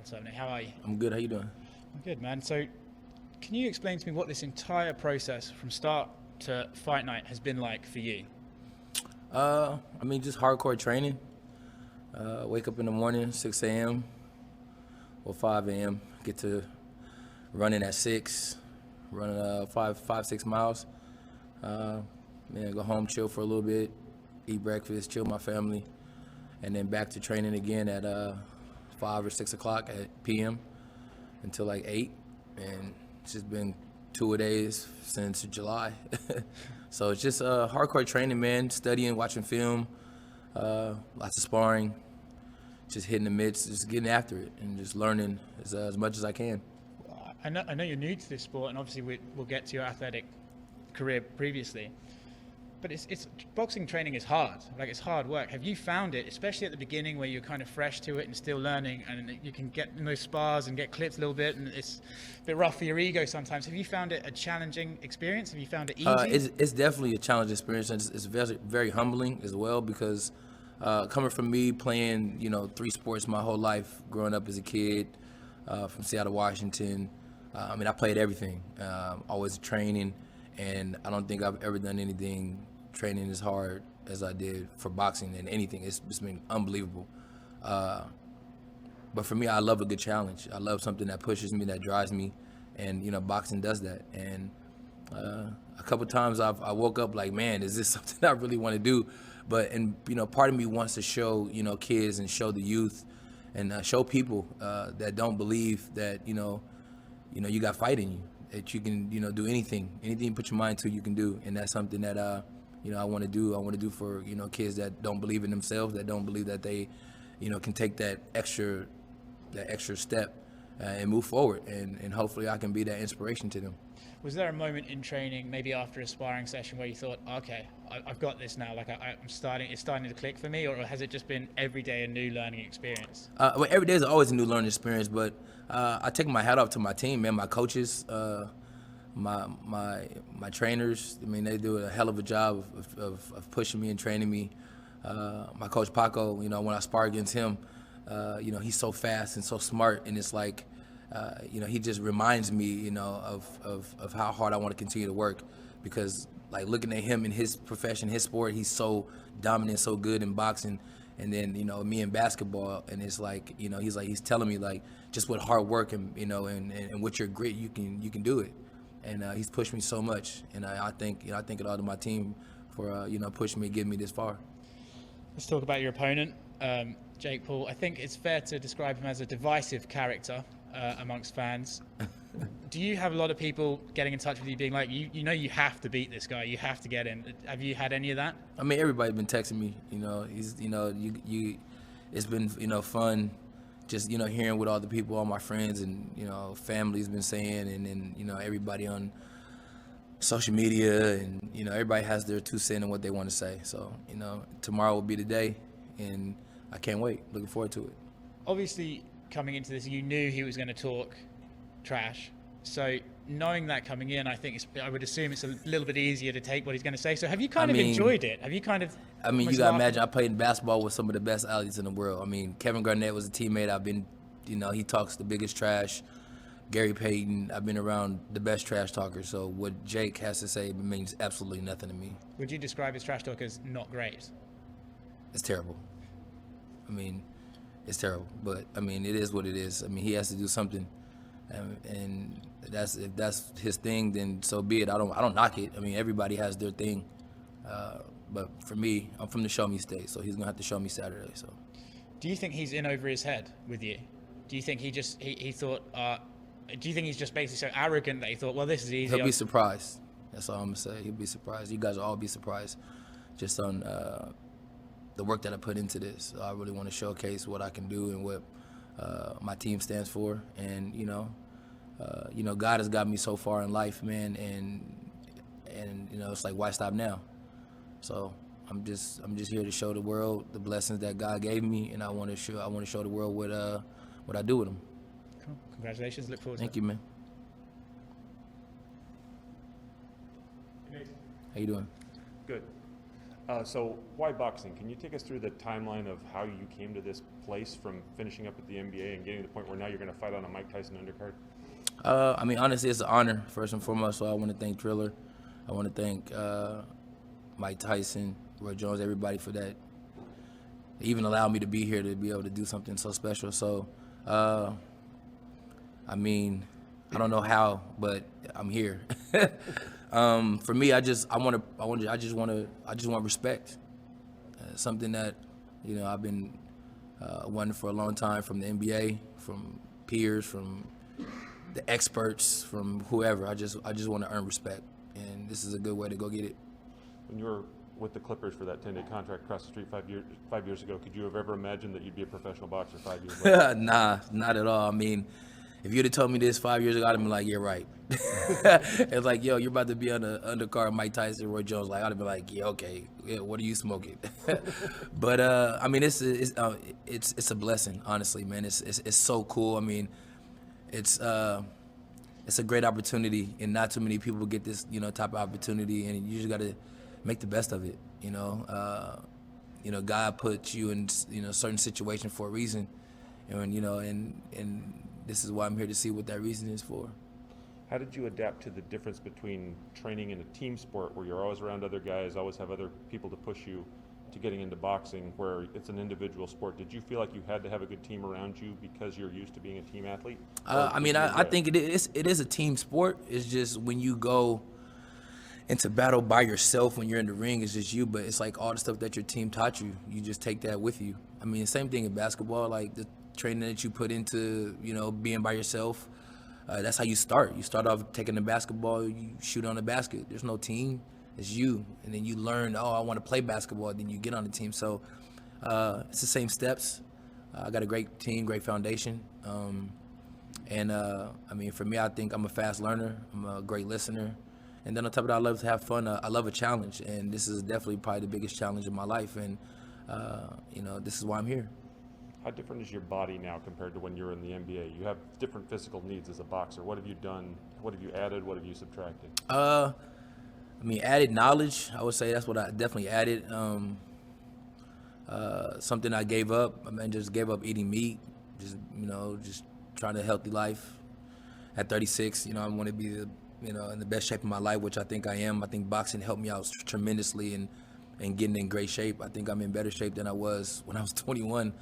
What's up, Nick? How are you? I'm good. How you doing? I'm good, man. So, can you explain to me what this entire process from start to fight night has been like for you? Just hardcore training. Wake up in the morning, 6 a.m. or 5 a.m. Get to running at 6, running 6 miles. Go home, chill for a little bit, eat breakfast, chill with my family, and then back to training again at 5 or 6 o'clock at p.m. until like 8. And it's just been 2 days since July. So it's just hardcore training, man, studying, watching film, lots of sparring, just hitting the mitts, just getting after it and just learning as much as I can. I know you're new to this sport, and obviously we'll get to your athletic career previously. But it's boxing training is hard. Like, it's hard work. Have you found it, especially at the beginning where you're kind of fresh to it and still learning, and you can get in those spars and get clipped a little bit, and it's a bit rough for your ego sometimes. Have you found it a challenging experience? Have you found it easy? It's definitely a challenging experience, and it's very, very humbling as well, because coming from me playing, 3 sports my whole life, growing up as a kid from Seattle, Washington. I played everything, always training, and I don't think I've ever done anything training as hard as I did for boxing and anything. It's been unbelievable. But for me, I love a good challenge. I love something that pushes me, that drives me, and boxing does that. And a couple times I woke up like, man, is this something I really want to do? But part of me wants to show kids and show the youth and show people that don't believe that you got fight in you, that you can do anything you put your mind to, you can do. And that's something that I want to do. I want to do for kids that don't believe in themselves, that don't believe that they can take that extra step and move forward, and hopefully I can be that inspiration to them. Was there a moment in training, maybe after a sparring session, where you thought, okay, I've got this now, like it's starting to click for me, or has it just been every day a new learning experience? Every day is always a new learning experience, but I take my hat off to my team, man, my coaches, my trainers. They do a hell of a job of pushing me and training me. My coach Paco, when I spar against him, he's so fast and so smart, and it's like, he just reminds me, of how hard I want to continue to work, because like looking at him in his profession, his sport, he's so dominant, so good in boxing, and then me in basketball, and it's like he's telling me, like, just with hard work and and with your grit, you can do it. And he's pushed me so much, and I think it all to my team for pushing me, getting me this far. Let's talk about your opponent, Jake Paul. I think it's fair to describe him as a divisive character amongst fans. Do you have a lot of people getting in touch with you, being like, you have to beat this guy, you have to get him? Have you had any of that? Everybody's been texting me. He's it's been fun. Just hearing what all the people, all my friends and family's been saying, and then everybody on social media, and everybody has their 2 cents on what they want to say. So tomorrow will be the day, and I can't wait. Looking forward to it. Obviously, coming into this, you knew he was going to talk trash. So knowing that coming in, I would assume it's a little bit easier to take what he's going to say. So have you kind of enjoyed it? Have you kind of? You gotta imagine, I played basketball with some of the best athletes in the world. Kevin Garnett was a teammate. I've been, he talks the biggest trash. Gary Payton, I've been around the best trash talkers. So what Jake has to say means absolutely nothing to me. Would you describe his trash talk as not great? It's terrible. It's terrible. But it is what it is. He has to do something, and if that's his thing, then so be it. I don't knock it. Everybody has their thing. But for me, I'm from the show me state, so he's gonna have to show me Saturday. So, do you think he's in over his head with you? Do you think he thought? Do you think he's just basically so arrogant that he thought, well, this is easy? He'll be surprised. That's all I'm gonna say. He'll be surprised. You guys will all be surprised, just on the work that I put into this. I really want to showcase what I can do and what my team stands for. And God has got me so far in life, man. And it's like, why stop now? So I'm just here to show the world the blessings that God gave me, and I want to show the world what I do with them. Cool. Congratulations. Look forward to it. Thank you, man. How you doing? Good. So why boxing? Can you take us through the timeline of how you came to this place from finishing up at the NBA and getting to the point where now you're going to fight on a Mike Tyson undercard? I mean, honestly, it's an honor, first and foremost. So I want to thank Driller. I want to thank Mike Tyson, Roy Jones, everybody for that. They even allowed me to be here to be able to do something so special. So, I mean, I don't know how, but I'm here. For me, I just want respect. Something that, I've been wanting for a long time from the NBA, from peers, from the experts, from whoever. I just want to earn respect, and this is a good way to go get it. When you were with the Clippers for that 10-day contract across the street 5 years ago, could you have ever imagined that you'd be a professional boxer 5 years later? Nah, not at all. I mean, if you'd have told me this 5 years ago, I'd have been like, yeah, right. It's like, yo, you're about to be on the undercard, Mike Tyson, Roy Jones. Like, I'd have been like, yeah, okay, yeah, what are you smoking? But I mean, it's a blessing, honestly, man. It's so cool. I mean, it's a great opportunity, and not too many people get this, type of opportunity, and you just got to make the best of it. God puts you in, certain situation for a reason, and this is why I'm here to see what that reason is for. How did you adapt to the difference between training in a team sport where you're always around other guys, always have other people to push you, to getting into boxing where it's an individual sport? Did you feel like you had to have a good team around you because you're used to being a team athlete? I think it is a team sport. It's just when you go into battle by yourself, when you're in the ring, it's just you, but it's like all the stuff that your team taught you, you just take that with you. I mean, same thing in basketball, like the training that you put into, being by yourself. That's how you start. You start off taking the basketball, you shoot on the basket. There's no team, it's you. And then you learn, I want to play basketball, then you get on the team. So it's the same steps. I got a great team, great foundation. I mean, for me, I think I'm a fast learner. I'm a great listener. And then on top of that, I love to have fun. I love a challenge. And this is definitely probably the biggest challenge in my life. And, this is why I'm here. How different is your body now compared to when you were in the NBA? You have different physical needs as a boxer. What have you done? What have you added? What have you subtracted? I mean, added knowledge. I would say that's what I definitely added. Something I gave up. I mean, just gave up eating meat. Just trying a healthy life. At 36, I want to be in the best shape of my life, which I think I am. I think boxing helped me out tremendously and getting in great shape. I think I'm in better shape than I was when I was 21.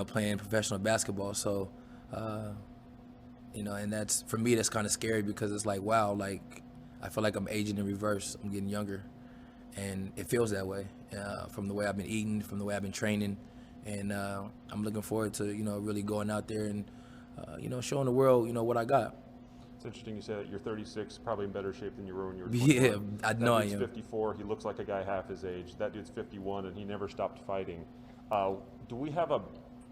Playing professional basketball. So, and that's, for me, that's kind of scary because it's like, wow, like, I feel like I'm aging in reverse. I'm getting younger. And it feels that way from the way I've been eating, from the way I've been training. And I'm looking forward to, really going out there and, showing the world, what I got. It's interesting you say that. You're 36, probably in better shape than you were when you were 21. Yeah, I know I am. That dude's 54. He looks like a guy half his age. That dude's 51, and he never stopped fighting. Do we have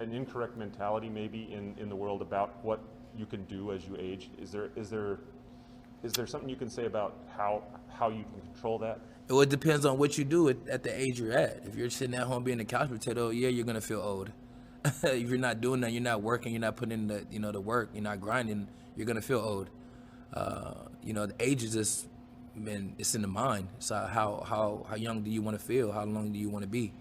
an incorrect mentality maybe in the world about what you can do as you age? Is there something you can say about how you can control that? Well, it depends on what you do at the age you're at. If you're sitting at home being a couch potato, yeah, you're gonna feel old. If you're not doing that, you're not working, you're not putting in the work, you're not grinding, you're gonna feel old. The age is just, man, it's in the mind. So how young do you want to feel? How long do you want to be?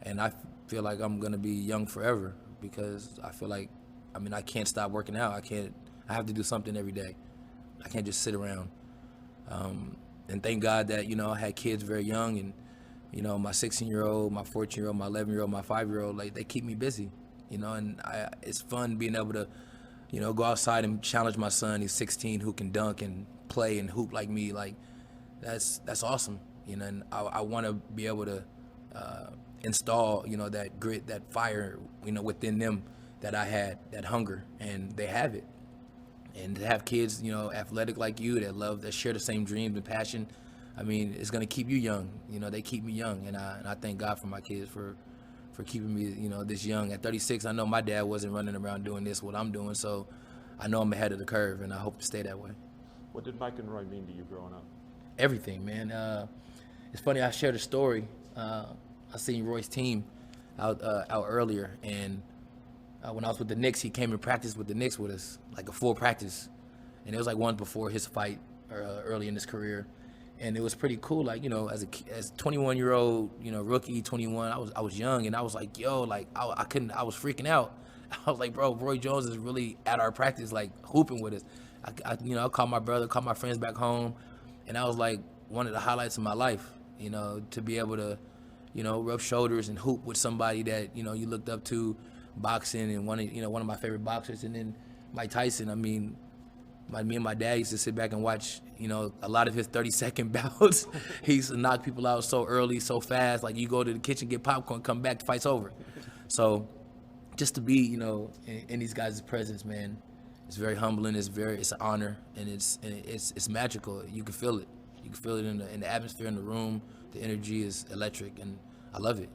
And I feel like I'm gonna be young forever because I feel like, I can't stop working out. I have to do something every day. I can't just sit around. And thank God that, I had kids very young, and, my 16-year-old, my 14-year-old, my 11-year-old, my 5-year-old, like, they keep me busy, and it's fun being able to, go outside and challenge my son. He's 16, who can dunk and play and hoop like me. Like, that's awesome, and I want to be able to install, that grit, that fire, within them that I had, that hunger, and they have it. And to have kids, athletic like you, that share the same dreams and passion, it's gonna keep you young. They keep me young, and I thank God for my kids for keeping me, this young. At 36, I know my dad wasn't running around doing what I'm doing, so I know I'm ahead of the curve, and I hope to stay that way. What did Mike and Roy mean to you growing up? Everything, man. It's funny, I shared a story. I seen Roy's team out earlier, and when I was with the Knicks, he came and practiced with the Knicks with us, like a full practice. And it was like one before his fight early in his career. And it was pretty cool. Like, you know, as 21-year-old, you know, rookie, 21, I was young, and I was like, yo, like I was freaking out. I was like, bro, Roy Jones is really at our practice, like hooping with us. You know, I called my brother, called my friends back home, and I was like, one of the highlights of my life, you know, to be able to, you know, rub shoulders and hoop with somebody that, you know, you looked up to, boxing, and one of my favorite boxers. And then Mike Tyson, I mean, me and my dad used to sit back and watch, you know, a lot of his 30-second bouts. He used to knock people out so early, so fast. Like, you go to the kitchen, get popcorn, come back, the fight's over. So just to be, you know, in these guys' presence, man, it's very humbling. It's an honor, and it's magical. You can feel it. You can feel it in the atmosphere in the room. The energy is electric, and I love it.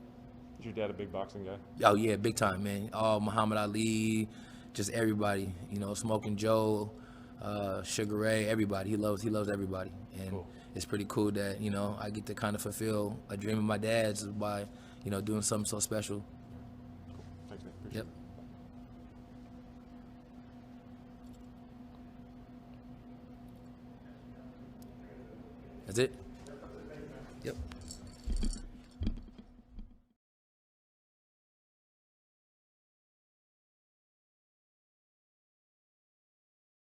Is your dad a big boxing guy? Oh yeah, big time, man. Muhammad Ali, just everybody. You know, Smoking Joe. Sugar Ray, everybody. He loves everybody, and cool. It's pretty cool that, you know, I get to kind of fulfill a dream of my dad's by, you know, doing something so special. Cool. Thanks, man. Appreciate Yep. It. That's it. Yep.